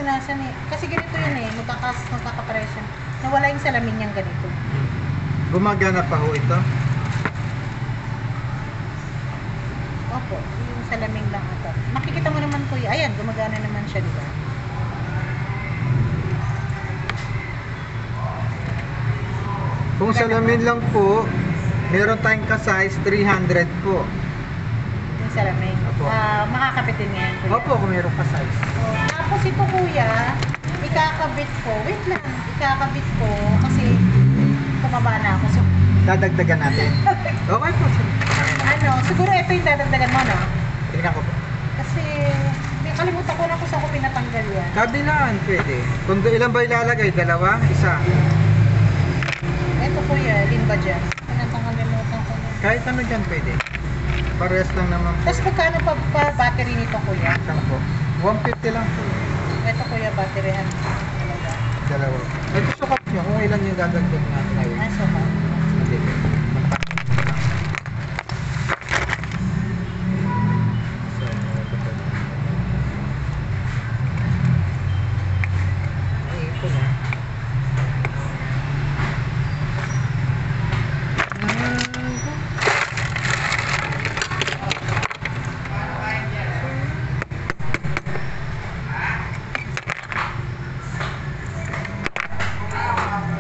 kung nasan eh. Kasi ganito yun eh, magkakapresyon. Nawala yung salamin niyang ganito. Gumagana pa ho ito? Opo, yung salamin lang ito. Makikita mo naman kuya, ayan, gumagana naman siya, di ba? Kung salamin lang po, meron tayong ka-size 300 po. Yung salamin. Opo. Makakabit din ngayon kuya. Opo, kung meron ka-size. Tapos ito kuya, ikakabit ko. Wait lang, ikakabit ko kasi tumaba na ako. So, Dadagdagan natin. Okay po. siguro ito yung dadagdagan mo, no? Tingnan ko po. Kasi, may kalimutan ko na kung saan ko pinatanggal yan. Kabilaan, pwede. Kung ilan ba ilalagay? Dalawa? Isa? Ito kuya, alin ba dyan? Pinatangalimutan ko na. Kahit ano dyan pwede. Parehas lang naman po. Tapos magkano pa battery nito kuya? Saan po? 150 lang po. Ito kuya, batteryhan. Dalawa. Ito sukat nyo kung ilan yung dadagdag natin ngayon. So, Hindi. Naipon na.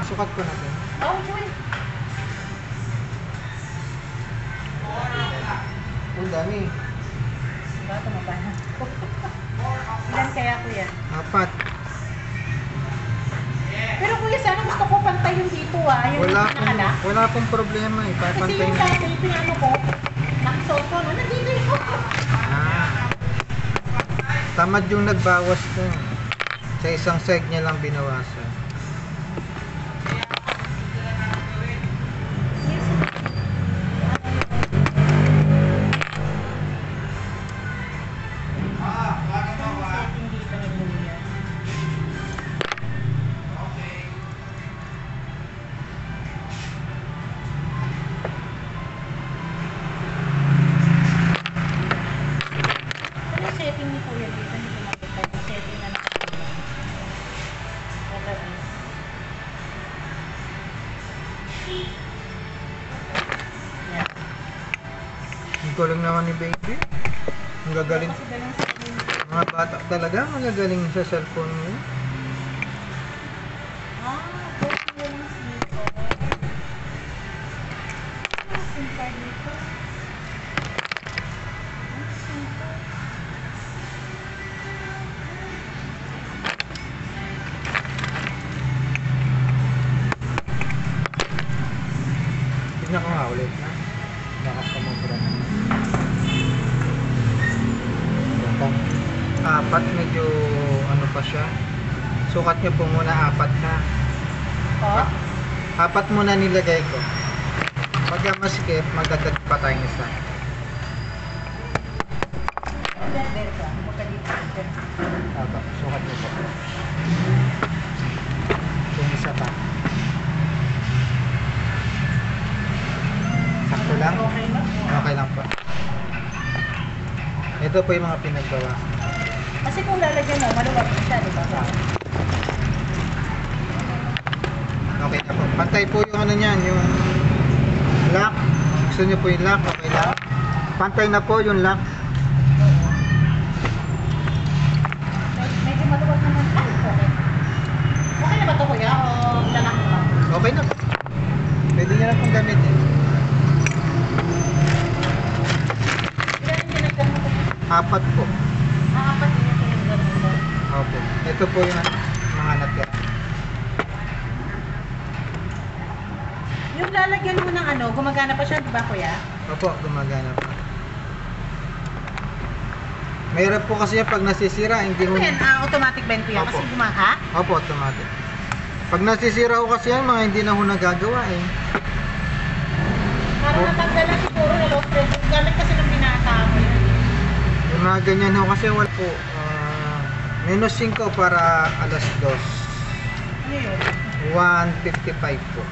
Sukat ko natin. oh, joy. Ang dami. Diba, tumaba na. Ilan kaya kuya? Apat. Pero kuya, sana gusto ko pantay yung dito yung nakalak. Wala akong problema eh. Kasi Papantay yung na. dati, pinano ko, nakisuot ko, no? Nandito yung Tamad yung nagbawas ko. Sa isang seg niya lang binawasan. Ano yung setting ni kuya dito? Hindi ko makita yung setting na nakakita. Wala eh. Yan. Ang kulang naman ni baby. Ang gagaling. Kasi ganun setting. Mga bata talaga, magagaling sa cellphone mo. Pwede yun yung sleeper. SIM card nito. Sleeper. Tignan ko nga ulit na. Baka kumubra na. Ito. Apat, medyo ano pa siya. Sukat niyo po muna apat na. Oh? Apat muna nilagay ko. Pagka maskip, magdadag pa tayong isa. There ka. Magkalito. Ito, sukat niyo po. Yung isa pa. Sakto lang? Okay na? Okay lang po. Ito po yung mga pinagbawa. Kasi kung lalagyan mo, maluwag siya, di ba? Okay na po. Pantay po yung ano niyan, yung lock. Gusto niyo po yung lock? Okay lang. Pantay na po yung lock. Medyo maluwag naman. Okay. Okay na ba ito kuya? O lalak mo? Okay na po. Pwede niya na pong gamitin. Ilan yung dinagdag mo? Apat po. Apat din yung dinagdag mo. Okay. Ito po yung mga natira. Yung lalagyan mo ng ano, gumagana pa siya, di ba kuya? Opo, gumagana pa. Mayroon po kasi pag nasisira, hindi Ano mo... yan? Automatic ba yun kuya? Kasi Opo. gumaha? Opo, automatic. Pag nasisira ko kasi yan, mga hindi na ho nagagawa eh. Parang natanggalan siguro na lost credit. Gamit kasi ng binata mo yun. Yung mga ganyan ho kasi wala po. Minus 5 para alas 2. Ano yun? 155 po.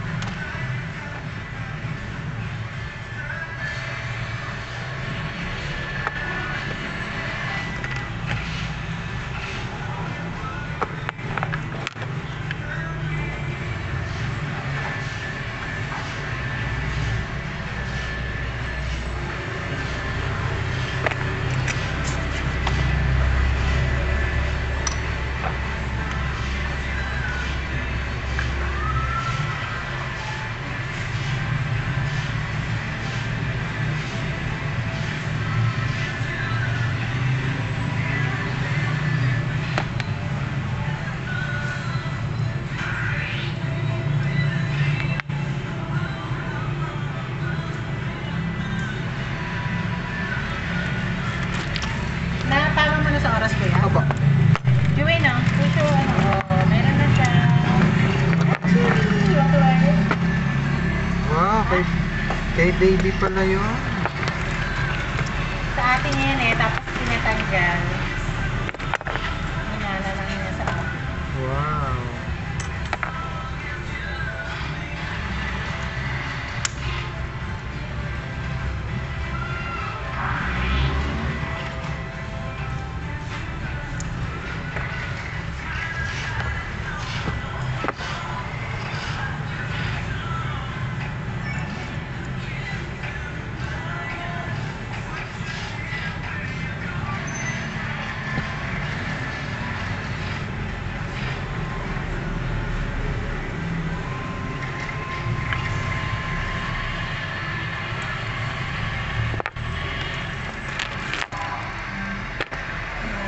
Kay baby pala yun. Sa atin yan eh, tapos tinatanggal. Minala lang niya sa atin. Wow.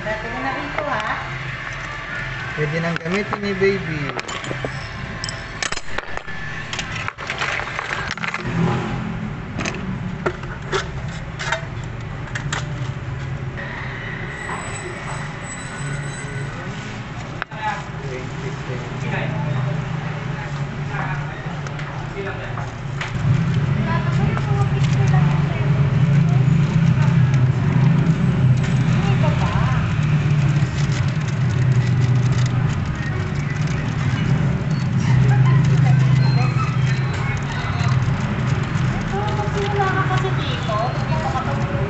Dati mo na rito ha. Pwede nang gamitin ni baby. Wala ka kasi dito. Hindi ka makatulog.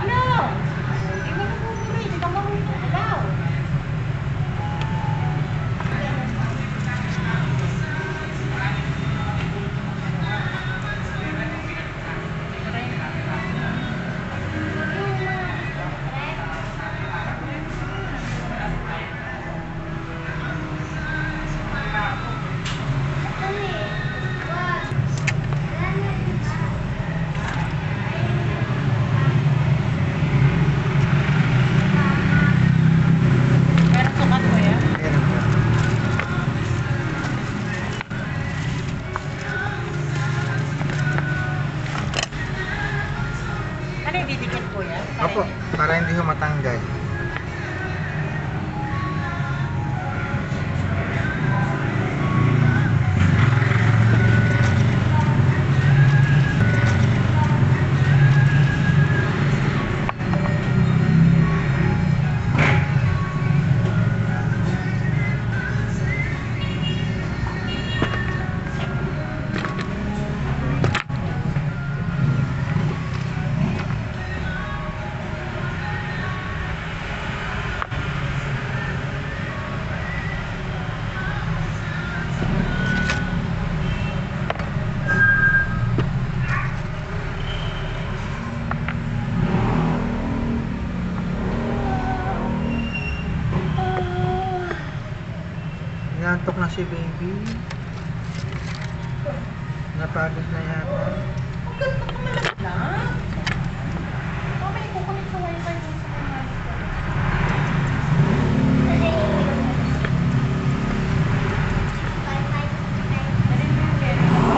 Ano? Hindi mo nabubuli. Hindi ka marunong. Alaw. Meron sukat mo yan? Meron ba? Ano yung didikit ko yan? Opo, para hindi ho matanggal. Nantok na si baby. Napagod na yata. Na? Mamaya kukunin sa wifi dun sa kanal ko. Dali mo yung bebe mo.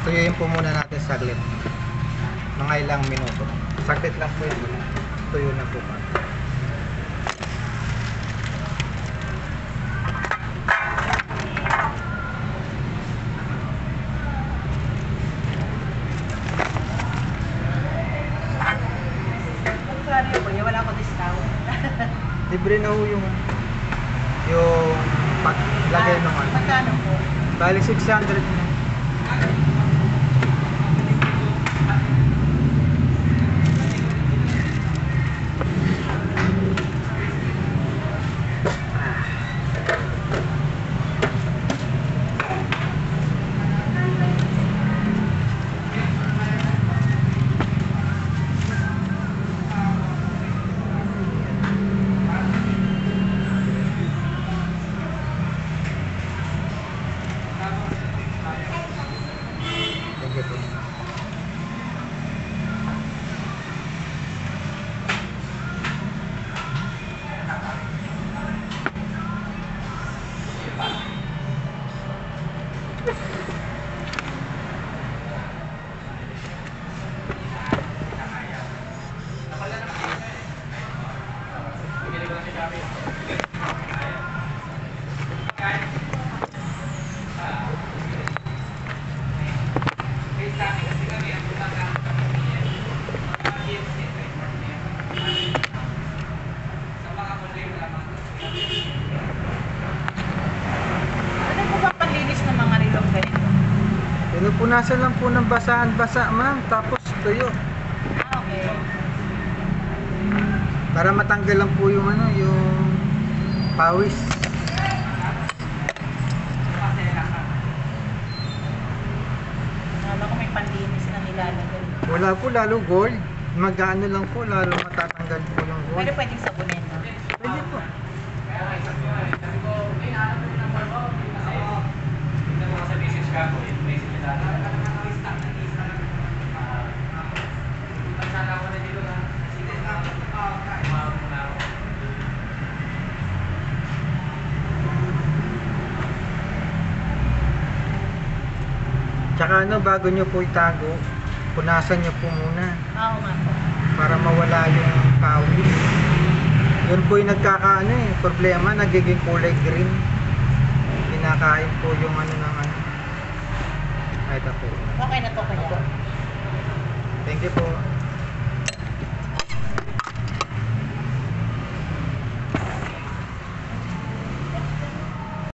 Tuyuin po muna natin saglit. Mga ilang minuto. Saglit lang po yan. Tuyo na po pa. Contrario ko, wala ko discount. Libre na ho yung paglagay ng ano. Magkano po? Bali 600 na. Thank you po. Ano po ba panlinis ng mga rilong ganito? Pinupunasan lang po ng basahan-basa, ma'am, tapos tuyo. Okay. Para matanggal lang po yung ano, yung pawis. Akala ko may panlinis na nilalagay. Wala po, lalo gold. Mag-ano lang po, lalo matatanggal po yung gold. Pero pwedeng sabunin, no? Pwede po. Tsaka ano, bago nyo po itago, punasan nyo po muna Oo nga po. para mawala yung pawis. Yun po yung nagkakaano problema, nagiging kulay green. Kinakain po yung ano ng ano. Ay, ito po. Okay na to kaya. Thank you po.